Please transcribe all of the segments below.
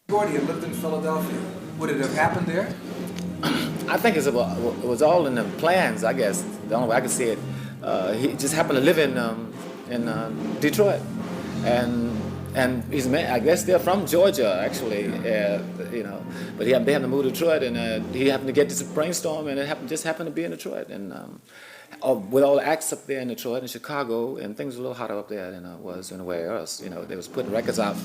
Gordy had lived in Philadelphia. Would it have happened there? I think it was all in the plans. I guess the only way I could see it, he just happened to live in Detroit, and I guess they're from Georgia actually, but they happened to move to Detroit, and he happened to get this brainstorm, and just happened to be in Detroit, and with all the acts up there in Detroit and Chicago, and things were a little hotter up there than it was anywhere else. They was putting records out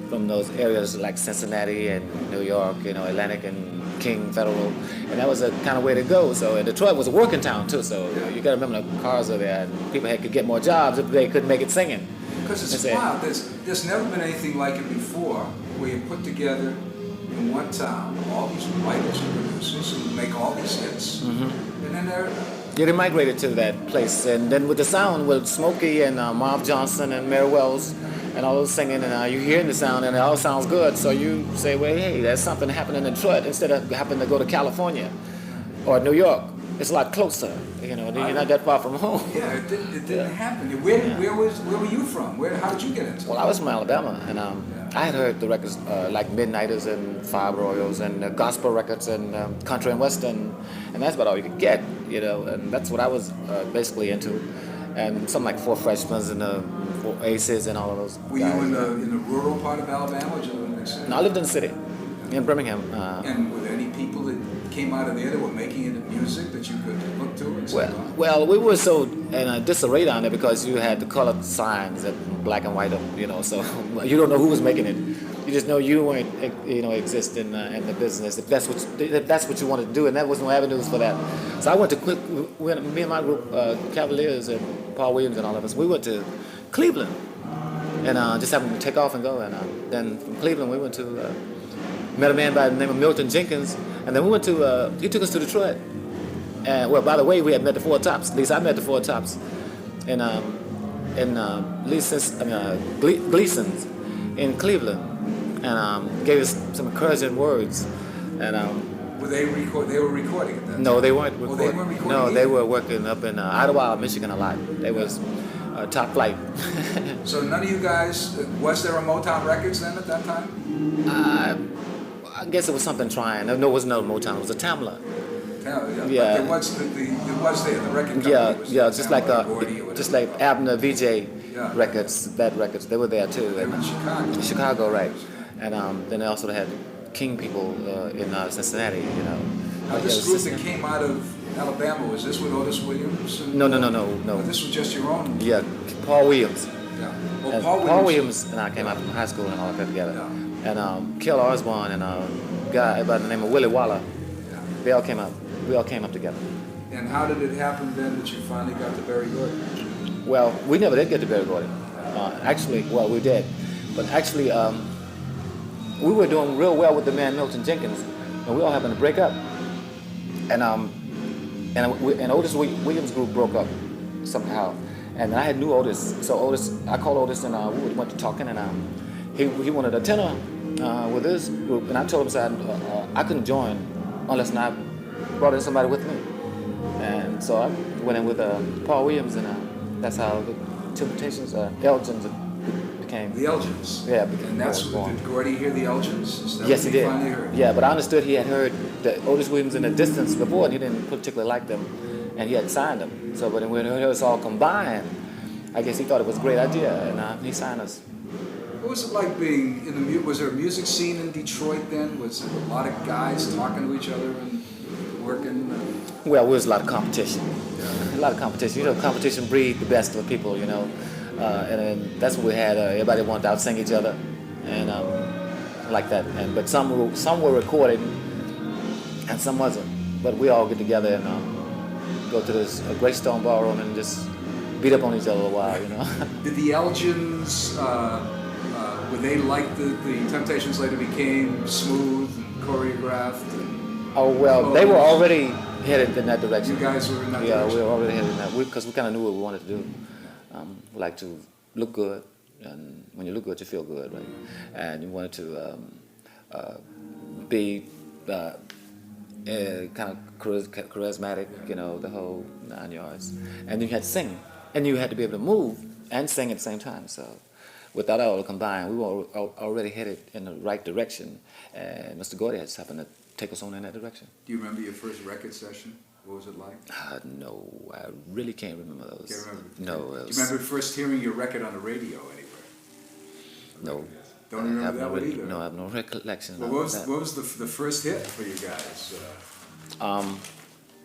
from those areas like Cincinnati and New York, Atlantic and King, Federal, and that was a kind of way to go. So, and Detroit was a working town too, so you got to remember the cars are there, and people could get more jobs if they couldn't make it singing. Because it's wild. There's never been anything like it before, where you put together in one town all these writers and producers who make all these hits, and then they're... Yeah, they migrated to that place, and then with the sound with Smokey and Marv Johnson and Mary Wells and all those singing, and you hearing the sound, and it all sounds good. So you say, well, hey, there's something happening in Detroit instead of having to go to California or New York. It's a lot closer, you're not that far from home. Yeah, it didn't happen. Where were you from? How did you get into it? Well, I was from Alabama, and I had heard the records like Midnighters and Five Royals and gospel records and country and western, and that's about all you could get, and that's what I was basically into. And something like Four Freshmen and the Four Aces and all of those. Were guys. You in the rural part of Alabama, or did you live in the big city? No, I lived in the city, in Birmingham. And were there any people that came out of there that were making it in music that you could look to and say, well, we were so in a disarray down there because you had the colored signs that black and white, so you don't know who was making it. You just know you weren't, exist in the business if that's what you wanted to do, and there was no avenues for that. So I went to me and my group, Cavaliers and Paul Williams and all of us. We went to Cleveland, and just happened to take off and go. And then from Cleveland we went to met a man by the name of Milton Jenkins, and then we went to he took us to Detroit. And well, by the way, we had met the Four Tops. At least I met the Four Tops, in Gleason's in Cleveland. And gave us some encouraging words. And were they recording at that time? No, they weren't recording. Oh, they weren't recording No, either? they were working up in Idlewild, Michigan a lot. They was top flight. So none of you guys, was there a Motown Records then at that time? I guess it was something trying. No, it was no Motown. It was a Tamla. Yeah. But there was the record company. Yeah, just like Gordy just like Abner VJ records, that records. They were there too. They were in Chicago. Chicago, right? And then they also had King people in Cincinnati. Now this group that came out of Alabama, was this with Otis Williams? No. This was just your own. Yeah, Paul Williams. Yeah. Well, And Paul Williams and I came out from high school and all that together. Yeah. And Kel Osborne and a guy by the name of Willie Waller. Yeah. They all came up. We all came up together. And how did it happen then that you finally got to Berry Gordy? Well, we never did get to Berry Gordy. Actually, well, we did, but actually, we were doing real well with the man Milton Jenkins, and we all happened to break up. And Otis Williams' group broke up somehow, and I had knew Otis. So I called Otis, and we went to talking, and he wanted a tenor with his group, and I told him I couldn't join unless I brought in somebody with me. And so I went in with Paul Williams, and that's how the Temptations, Elgins became. The Elgins? Yeah. And did Gordy hear the Elgins? Yes, he did. Finally heard? Yeah, but I understood he had heard the Otis Williams in the distance before, and he didn't particularly like them, and he had signed them. So, but when he heard us all combined, I guess he thought it was a great idea, and he signed us. What was it like being in was there a music scene in Detroit then? Was there a lot of guys talking to each other and working? Well, there was a lot of competition. A lot of competition. Competition breeds the best of people, and that's what we had. Everybody wanted to outsing each other, and like that. But some were recorded, and some wasn't. But we all get together and go to this Great Stone Ballroom and just beat up on each other a while, Did the Elgins, were they like the Temptations later became smooth and choreographed? Oh, well, they were already headed in that direction. You guys were in that direction? Yeah, we were already headed in that, because we kind of knew what we wanted to do. We like to look good, and when you look good, you feel good, right? And you wanted to be kind of charismatic, the whole 9 yards. And you had to sing, and you had to be able to move and sing at the same time. So with that all combined, we were already headed in the right direction, and Mr. Gordy has happened to take us on in that direction. Do you remember your first record session? What was it like? No, I really can't remember those. Can't remember? No. Do you remember first hearing your record on the radio anywhere? No. Don't remember that one either? No, I have no recollection. Well, what was the first hit for you guys?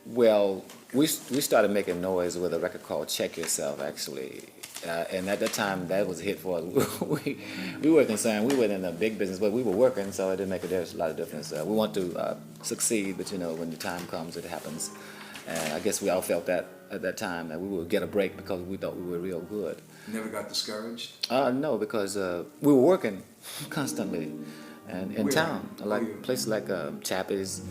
Well, we started making noise with a record called Check Yourself, actually. And at that time, that was a hit for us. we were concerned. We weren't in the big business, but we were working, so it didn't make a lot of difference. We want to succeed, but when the time comes, it happens. And I guess we all felt that at that time, that we would get a break because we thought we were real good. You never got discouraged? No, because we were working constantly and in town, places like Chappies,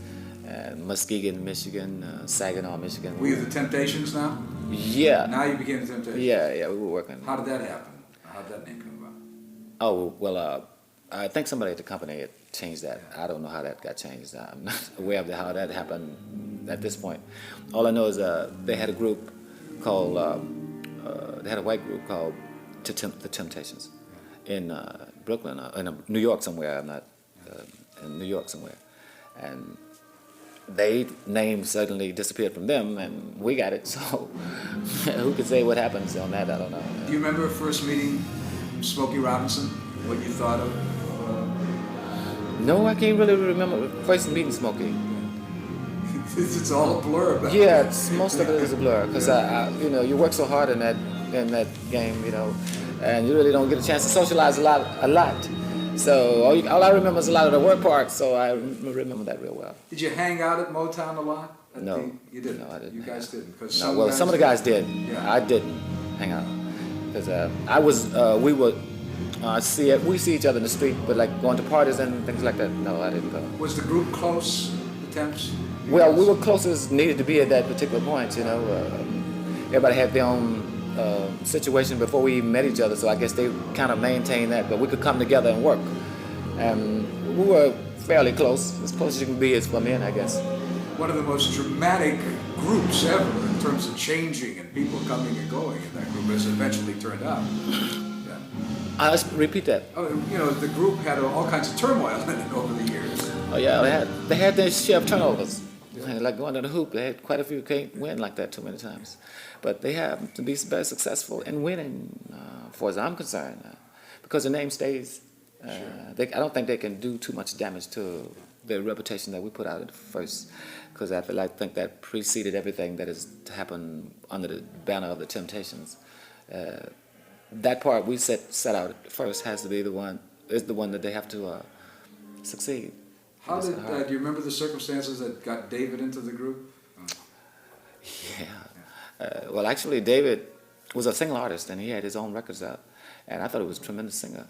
Muskegon, Michigan, Saginaw, Michigan. Were you the Temptations now? Yeah. Now you became the Temptations? Yeah, we were working. How did that happen? How did that name come about? Oh, well, I think somebody at the company had changed that. I don't know how that got changed. I'm not aware of how that happened at this point. All I know is they had a group called, they had a white group called The Temptations in Brooklyn, in New York somewhere. I'm not, in New York somewhere. And they name suddenly disappeared from them, and we got it. So who could say what happens on that? I don't know. Do you remember first meeting Smokey Robinson? What you thought of? No, I can't really remember first meeting Smokey. It's all a blur. Yeah, most of it is a blur because you work so hard in that game, and you really don't get a chance to socialize a lot. So all I remember is a lot of the work parts, so I remember that real well. Did you hang out at Motown a lot? No. You didn't? No, I didn't. You guys didn't? Some of the guys did. Yeah. I didn't hang out. Because we see each other in the street, but like going to parties and things like that, no, I didn't go. Was the group close, the Temps? Well, we were close as needed to be at that particular point, Everybody had their own situation before we even met each other, so I guess they kind of maintained that, but we could come together and work. And we were fairly close as you can be as for men, I guess. One of the most dramatic groups ever in terms of changing and people coming and going in that group, as it eventually turned out. Yeah. Let's repeat that. Oh, the group had all kinds of turmoil in it over the years. Oh yeah, they had their share of turnovers. Like going to the hoop, they had quite a few who can't win like that too many times. But they have to be very successful in winning, as far as I'm concerned, because the name stays. I don't think they can do too much damage to the reputation that we put out at first, because I think that preceded everything that has happened under the banner of the Temptations. That part we set out first has to be the one that they have to succeed. How did do you remember the circumstances that got David into the group? Yeah. Well, actually, David was a single artist, and he had his own records out, and I thought he was a tremendous singer.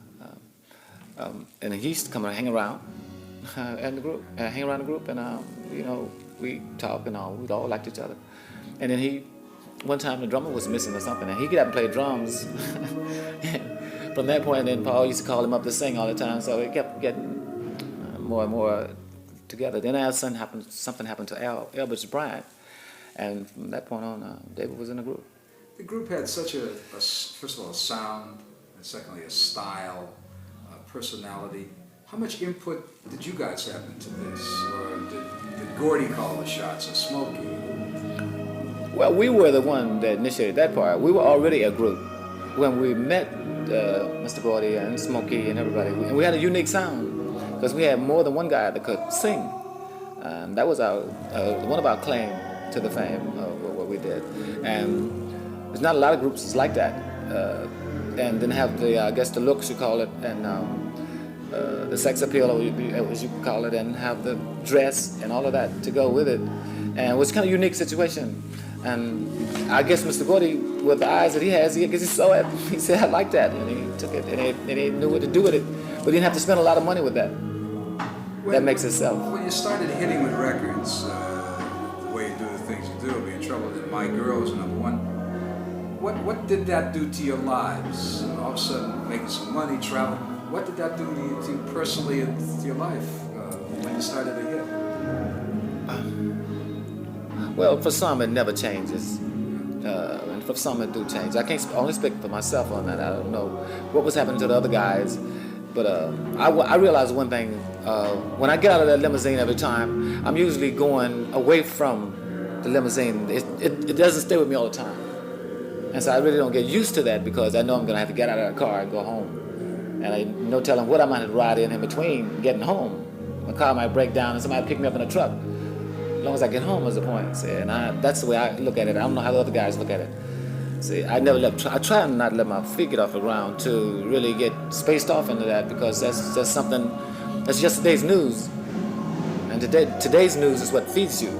And he used to come and hang around in the group, and we talk and all. We all liked each other. And then one time the drummer was missing or something, and he got to play drums. From that point, then Paul used to call him up to sing all the time, so it kept getting more and more together. Then something happened to Elvis Bryant, and from that point on, David was in the group. The group had such first of all, a sound, and secondly, a style, personality. How much input did you guys have into this, or did Gordy call the shots, or Smokey? Well, we were the one that initiated that part. We were already a group when we met Mr. Gordy and Smokey and everybody, and we had a unique sound. Because we had more than one guy that could sing. That was one of our claim to the fame of what we did. And there's not a lot of groups like that. And then have the looks, you call it, and the sex appeal, as you call it, and have the dress and all of that to go with it. And it was kind of a unique situation. And I guess Mr. Gordy, with the eyes that he has, he saw it. He said, I like that. And he took it, and he knew what to do with it. But he didn't have to spend a lot of money with that. That makes it sell. When you started hitting with records, the way you do the things you do, Be in Trouble, and My Girl is #1, what did that do to your lives? All of a sudden, making some money, traveling. What did that do to you personally and to your life when you started to hit? Well, for some, it never changes. happened for some, it do change. I can't only speak for myself on that. I don't know what was happening to the other guys, but I realized one thing. When I get out of that limousine every time, I'm usually going away from the limousine. It doesn't stay with me all the time. And so I really don't get used to that because I know I'm going to have to get out of the car and go home. And I no telling what I might ride in between getting home. My car might break down and somebody pick me up in a truck. As long as I get home is the point. See, and that's the way I look at it. I don't know how the other guys look at it. See, I try not to let my feet get off the ground to really get spaced off into that because that's just something, that's yesterday's news. And today's news is what feeds you.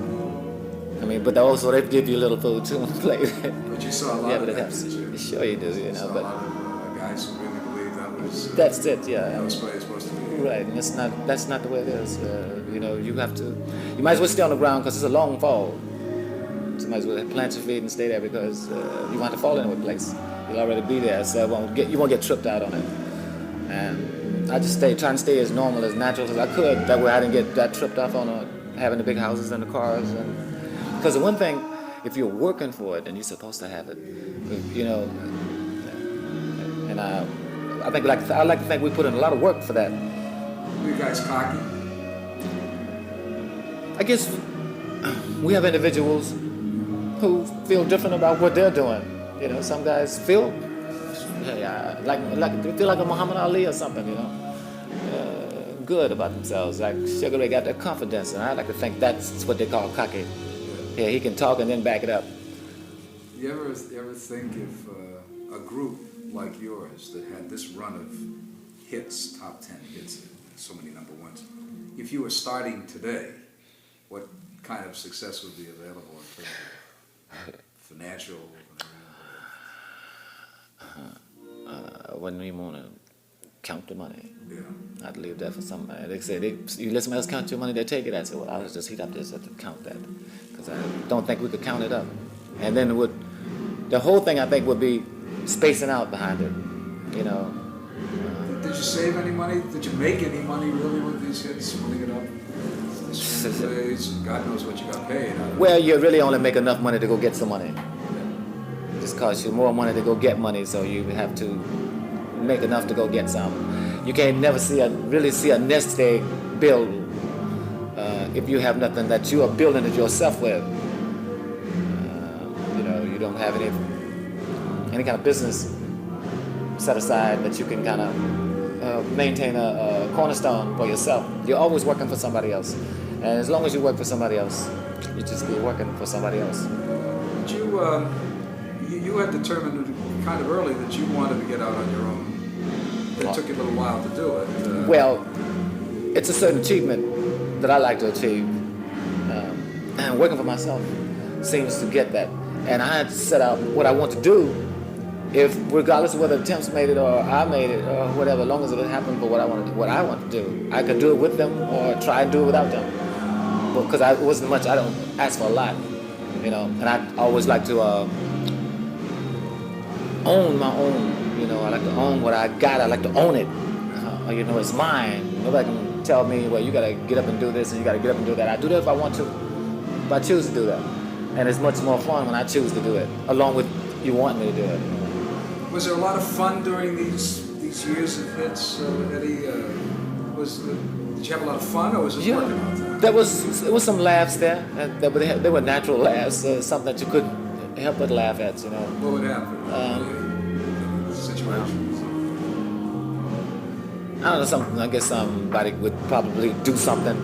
I mean, but also they give you a little food too on the plate. But you saw a lot of that, helps. didn't you? Sure you do, you know. But a lot of guys who really believe that was. That's it, yeah. That was the way it's supposed to be. Right, and that's not the way it is. You know, you might as well stay on the ground because it's a long fall. So you might as well plant your feet and stay there because you won't have to fall into a place. You'll already be there, so you won't get tripped out on it. And I just trying to stay as normal, as natural as I could. That way I didn't get that tripped off on having the big houses and the cars. Because the one thing, if you're working for it, then you're supposed to have it. You know, and I like to think we put in a lot of work for that. Were you guys cocky? I guess we have individuals who feel different about what they're doing. You know, some guys feel like they feel like a Muhammad Ali or something. You know, good about themselves. Like Sugar Ray got their confidence, and I like to think that's what they call cocky. Yeah, he can talk and then back it up. You ever think if a group like yours that had this run of hits, top 10 hits, so many number ones, if you were starting today, what kind of success would be available in terms of financial? Wouldn't even want to count the money. Yeah. I'd leave that for somebody. They say, you let somebody else count your money, they take it. I said, well, I'll just heat up this to count that. Because I don't think we could count it up. And then the whole thing, I think, would be spacing out behind it. You know. Did you save any money? Did you make any money really with these hits, putting it up? God knows what you got paid. Well, you really only make enough money to go get some money. Just costs you more money to go get money, so you have to make enough to go get some. You can't never really see a nest egg build if you have nothing that you are building it yourself with. You know, you don't have any kind of business set aside that you can kind of maintain a cornerstone for yourself. You're always working for somebody else, and as long as you work for somebody else, you just be working for somebody else. But you had determined kind of early that you wanted to get out on your own. It took you a little while to do it. Well, it's a certain achievement that I like to achieve, and working for myself seems to get that. And I had to set out what I want to do, regardless of whether Temps made it or I made it or whatever, as long as it happened for what I want to do. I could do it with them or try and do it without them. Because it wasn't much. I don't ask for a lot, you know. And I always like to own my own. You know, I like to own what I got. I like to own it. You know, it's mine. Nobody can tell me, well, you got to get up and do this and you got to get up and do that. I do that if I want to, if I choose to do that. And it's much more fun when I choose to do it, along with you want me to do it. Was there a lot of fun during these years of hits, Eddie? Did you have a lot of fun, or was it working all the time? There was some laughs there. They were natural laughs, something that you couldn't help but laugh at, you know. What would happen? Situations. I don't know. I guess somebody would probably do something,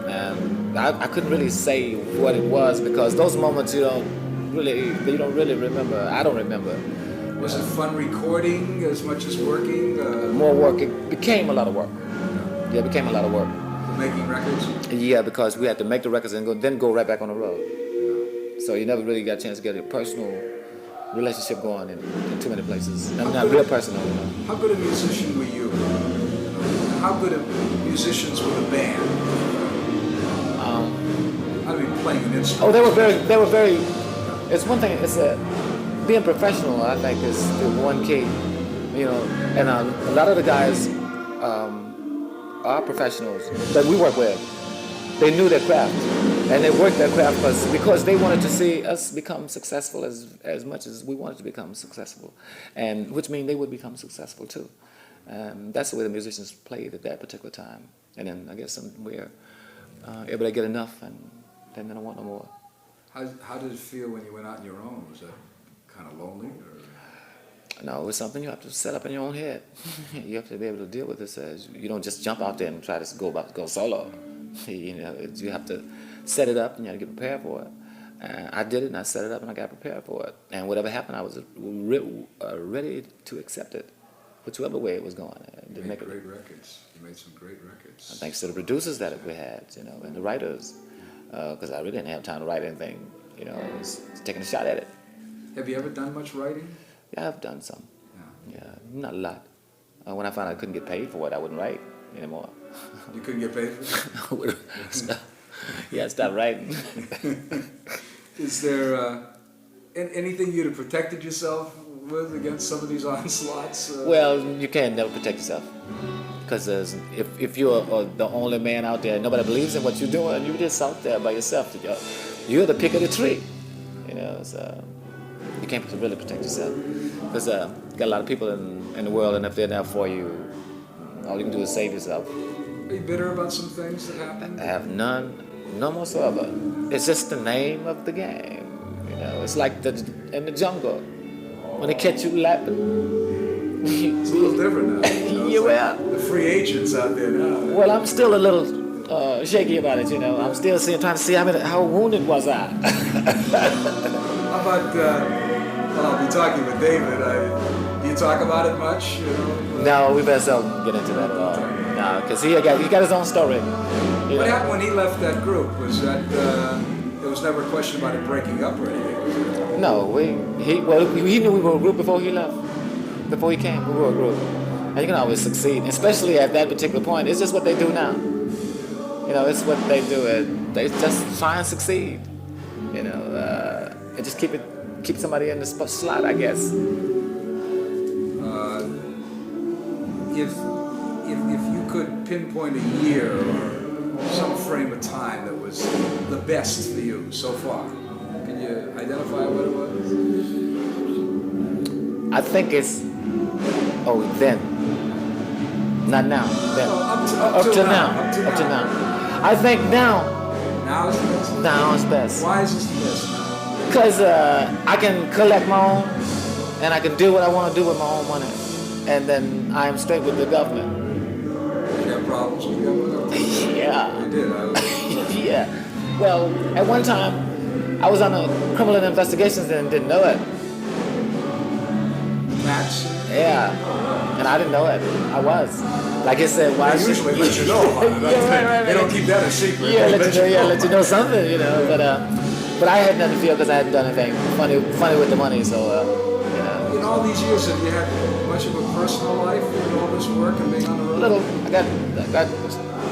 and I couldn't really say what it was because those moments you don't really remember. I don't remember. Was it fun recording as much as working? More work. It became a lot of work. Yeah, it became a lot of work. Making records? Yeah, because we had to make the records and then go right back on the road. So you never really got a chance to get a personal relationship going in too many places. I mean, not real personal. You know. How good a musician were you? How good a musicians were the band? I mean, playing an instrument. Oh, they were very. It's one thing. It's being professional. I think is the one key. You know, and a lot of the guys are professionals that we work with. They knew their craft, And they worked their craft because they wanted to see us become successful as much as we wanted to become successful, and which means they would become successful too. That's the way the musicians played at that particular time. And then I guess somewhere everybody get enough, and then they don't want no more. How did it feel when you went out on your own? Was that kind of lonely? Or? No, it's something you have to set up in your own head. You have to be able to deal with this. You don't just jump out there and try to go solo. You know, you have to set it up and you have to get prepared for it. I did it and I set it up and I got prepared for it. And whatever happened, I was ready to accept it, whichever way it was going. You made great records. You made some great records. Thanks to the producers that we had, you know, and the writers, because I really didn't have time to write anything. You know, I was taking a shot at it. Have you ever done much writing? Yeah, I've done some. Yeah, not a lot. When I found out I couldn't get paid for it, I wouldn't write anymore. You couldn't get paid for it? Yeah, stop writing. Is there anything you'd have protected yourself with against some of these onslaughts? Well, you can never protect yourself. Because if you're the only man out there, nobody believes in what you're doing, you're just out there by yourself. You're the pick of the tree. You know, so you can't really protect yourself. Because you got a lot of people in the world, and if they're there for you, all you can do is save yourself. Are you bitter about some things that happened? I have none whatsoever. It's just the name of the game. You know, it's like in the jungle when they catch you lapping. It's a little different now. You know, Yeah, the free agents out there now. well, I'm still a little shaky about it. You know, I'm still trying to see how wounded was I. How about? Well, I'll be talking with David. Do you talk about it much? You know? No, we better seldom get into that at all. No, because he got his own story. What happened when he left that group? Was that there was never a question about it breaking up or anything? Was it? No, he knew we were a group before he left. Before he came, we were a group. And you can always succeed, especially at that particular point. It's just what they do now. You know, it's what they do. They just try and succeed. You know, and just keep somebody in the slot, I guess. If you could pinpoint a year or some frame of time that was the best for you so far, can you identify what it was? I think it's then, not now. Then Up till now. I think now. Now is the best. Now is best. Why is this the best now? Because I can collect my own, and I can do what I want to do with my own money, and then I am straight with the government. You got problems with the government? Yeah. You did. Yeah. Well, at one time, I was on a criminal investigations and didn't know it. Match? Yeah. And I didn't know it. I was. Like I said, why They usually let you know about it. Yeah, right. They don't keep that a secret. Yeah, They let you know something, you know. But I had nothing to feel because I hadn't done anything funny with the money. So, you know. In all these years, have you had much of a personal life with all this work and being on the road? Little. I got a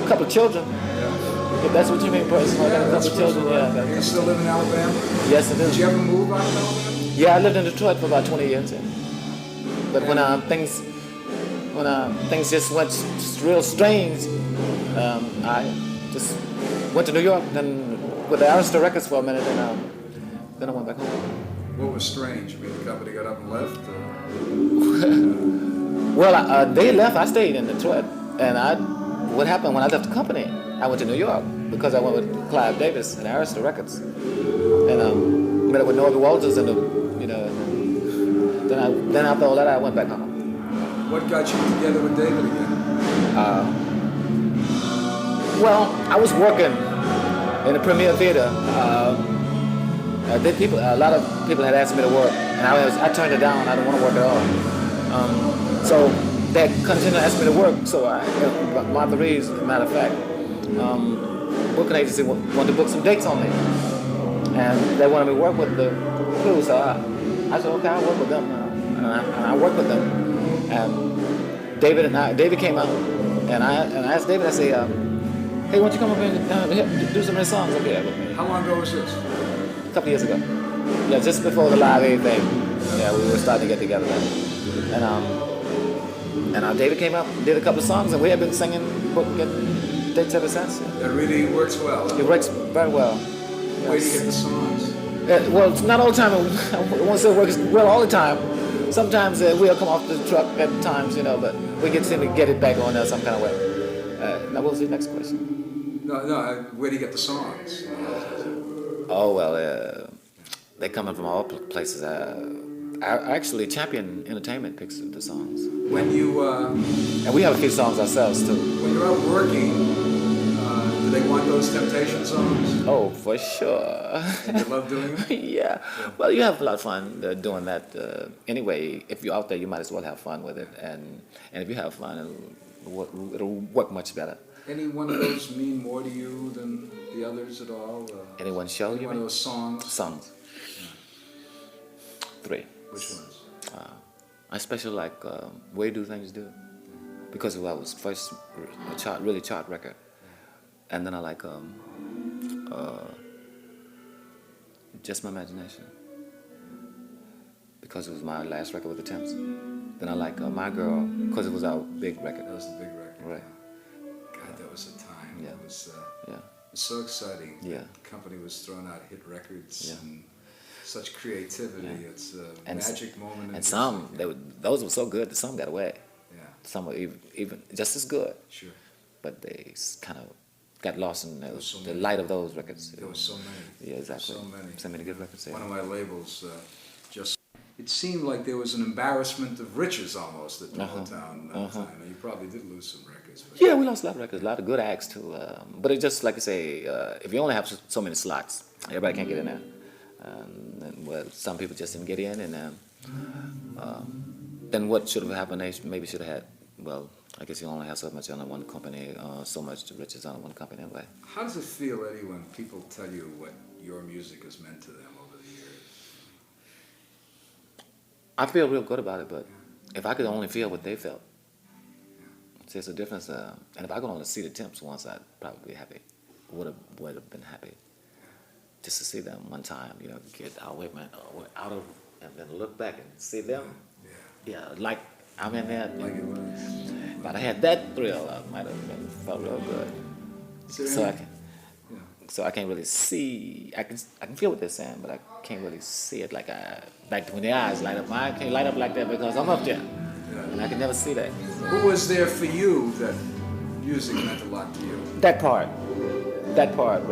couple of children. Yeah. If that's what you mean, personal. I got a couple of children. Yeah. You still live in Alabama? Yes, I do. Did you ever move out of Alabama? Yeah, I lived in Detroit for about 20 years. Yeah. But when things just went real strange, I just went to New York, then with the Arista Records for a minute, and then I went back home. What was strange? I mean, the company got up and left? Well, they left. I stayed in Detroit, and what happened when I left the company? I went to New York because I went with Clive Davis and Arista Records, and met up with Norby Walters, and then after all that, I went back home. What got you together with David again? Well, I was working in the Premier Theater. A lot of people had asked me to work, and I turned it down. I didn't want to work at all. So they continued to ask me to work. So Martha's, matter of fact, booking agency wanted to book some dates on me, and they wanted me to work with the crew. So I said, okay, I'll work with them now, and I worked with them. And David came out, and I asked David. I said, hey, why don't you come up and do some of the songs up here with me? How long ago was this? A couple years ago. Yeah, just before the Live Aid thing. Yeah, we were starting to get together then. And David came up, did a couple of songs, and we had been singing, getting dates ever since. Yeah. That really works well. It works very well. Where do you get the songs? Well, it's not all the time. I won't say it works well all the time. Sometimes we'll come off the truck at times, but we seem to get it back on some kind of way. Now, what was the next question? No. Where do you get the songs? Oh, well, they're coming from all places. Actually, Champion Entertainment picks the songs. When you and we have a few songs ourselves too. when you're out working, do they want those Temptation songs? Oh, for sure. You love doing it? Yeah. Well, you have a lot of fun doing that. Anyway, if you're out there, you might as well have fun with it. And if you have fun, it'll work much better. Any one of those mean more to you than the others at all? Any one show, Any you one of mean? those songs? Songs. 3. Which ones? I especially like Way Do Things Do, because that was first really chart record. And then I like Just My Imagination, because it was my last record with the Temps. Then I like My Girl, because it was our big record. That was the big record. Right. God, that was a time. Yeah. It was Yeah. so exciting. Yeah. The company was throwing out hit records Yeah. and such creativity. Yeah. It's a And magic moment. in And music. some, those were so good that some got away. Yeah, Some were even just as good, sure. but they kind of got lost in was so the many. light of those records. There were so many. Yeah, exactly. So many. Good records. Yeah. One of my labels just. It seemed like there was an embarrassment of riches almost at Motown time. And you probably did lose some records. But Yeah, we lost a lot of records, a lot of good acts too. But it's just like I say, if you only have so many slots, everybody can't get in there. And well, some people just didn't get in, and then what should have happened? They maybe should have had. Well, I guess you only have so much on one company, so much riches on one company anyway. how does it feel, Eddie, when people tell you what your music has meant to them over the years? I feel real good about it, but if I could only feel what they felt, see, it's a difference. And if I could only see the Temps once, I'd probably be happy. Would have been happy just to see them one time. Get out of, and then look back and see them. Yeah, like I'm in there. Like it was. If I'd had that thrill, I might have felt real good. So I can't really see. I can feel what they're saying, but I can't really see it like like when their eyes light up. I can't light up like that because I'm up there, and I can never see that. Who was there for you that music meant a lot to you? That part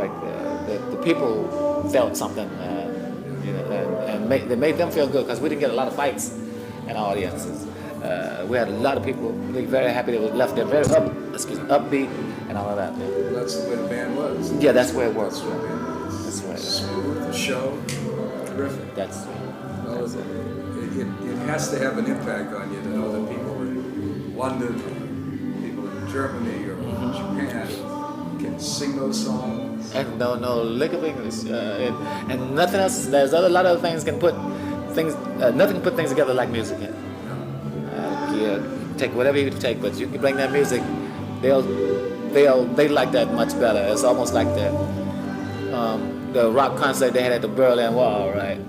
right there. The people felt something, and they made them feel good because we didn't get a lot of fights in audiences. We had a lot of people really very happy. They were left there very upbeat and all of that. Yeah. That's the way the band was. Yeah, that's where it was. That's where the band was. That's right. Smooth, the show, terrific. That's Well, it has to have an impact on you to know that people in London, or people in Germany, or Japan can sing those songs. and no lick of English, and nothing else. There's a lot of things can put things. Nothing can put things together like music. You take whatever you take, but you can bring that music. They like that much better. It's almost like the rock concert they had at the Berlin Wall, right?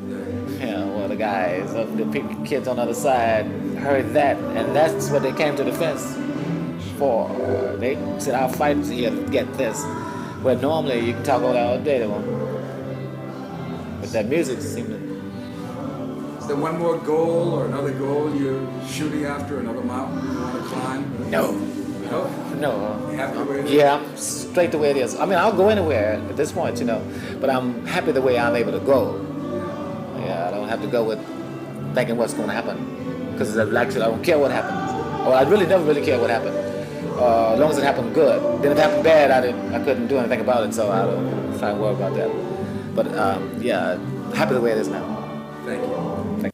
Well, the guys, the kids on the other side heard that, and that's what they came to defense for. They said, "Our fight is here to get this." Where normally you can talk all day to them, but that music seemed to. Is there one more goal or another goal you're shooting after? Another mountain you want to climb? No. No? You happy the way it is? Yeah, I'm straight the way it is. I mean, I'll go anywhere at this point, but I'm happy the way I'm able to go. Yeah, I don't have to go with thinking what's going to happen, because actually I don't care what happens. Well, I never really care what happened, as long as it happened good. Then if it happened bad, I couldn't do anything about it, so I don't try to worry about that. But yeah, happy the way it is now. Thank you.